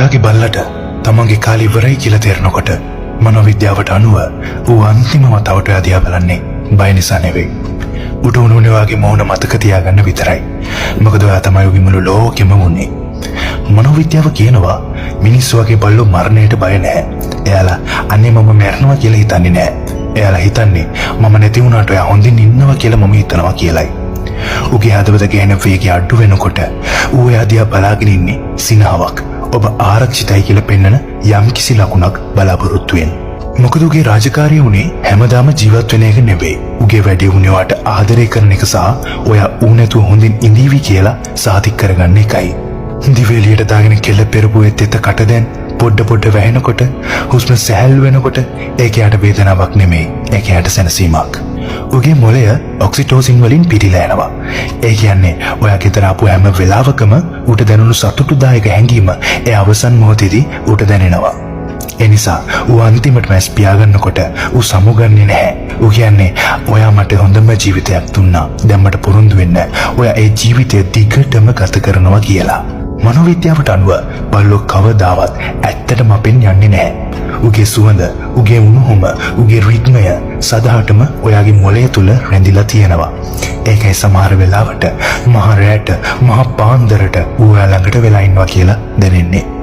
ඔයාගේ බල්ලට තමන්ගේ කාලේ ඉවරයි කියලා තේරෙනකොට මනෝවිද්‍යාවට අනුව ඌ අන්තිම වතාවට ඔයා දිහා බලන්නේ බය නිසා නෙවෙයි. උට උණුනේ ඔයාගේ මૌන මතක තියාගන්න විතරයි. මොකද ඔයා තමයි ඔගේ මුළු ලෝකෙම වුනේ. මනෝවිද්‍යාව කියනවා මිනිස්සු වගේ බල්ලෝ මරණයට බය නැහැ. එයාලා අනේ මම මැරෙනවා කියලා හිතන්නේ නැහැ. එයාලා හිතන්නේ මම නැති වුණාට ඔයා හොඳින් ඉන්නවා කියලා මම හිතනවා කියලයි. උගේ හදවත ගැහෙන වේගය අඩු වෙනකොට ඌ එයා දිහා බලාගෙන ඉන්නේ සිනාවක්. ඔබ ආරක්ෂිතයි කියලා පෙන්වන යම්කිසි ලකුණක් බලාපොරොත්තු වෙන. මොකද උගේ රාජකාරිය උනේ හැමදාම ජීවත් වෙන එක නෙවෙයි. උගේ වැඩේ උනේ ඔයාට ආදරය කරන එක සහ ඔයා ඌ නැතුව හොඳින් ඉඳීවි කියලා සාතික කරගන්න එකයි. දිවෙලියට දාගෙන කෙල පෙරපු එතෙත කට දැන් පොඩ වැහෙනකොට හුස්ම සැහැල්ලු වෙනකොට ඒක යට වේදනාවක් නෙමෙයි. ඒක යට සැනසීමක්. උගේ මොළය ඔක්සිටෝසින් වලින් පිරීලා යනවා. ඒ කියන්නේ ඔයා ගෙදර ආපු හැම වෙලාවකම ඌට දැනුණු සතුටුදායක හැඟීම ඒ අවසන් මොහොතේදී ඌට දැනෙනවා. ඒ නිසා ඌ අන්තිමටම ඇස් පියාගන්නකොට ඌ සමුගන්නේ නැහැ. ඌ කියන්නේ ඔයා මට හොඳම ජීවිතයක් දුන්නා. දැන් මට පුරුදු වෙන්න. ඔයා ඒ ජීවිතය දිගටම ගත කරනවා කියලා. මනෝවිද්‍යාවට අනුව බල්ලෝ කවදාවත් ඇත්තටම අපෙන් යන්නේ නැහැ. උගේ සුවඳ, උගේ උණුහුම, උගේ රිද්මය සදාටම ඔයාගේ මොළය තුල රැඳිලා තියෙනවා. ඒකයි සමහර වෙලාවට මහ රැට, මහ පාන්දරට ඌ ළඟට වෙලා ඉන්නවා කියලා දැනෙන්නේ.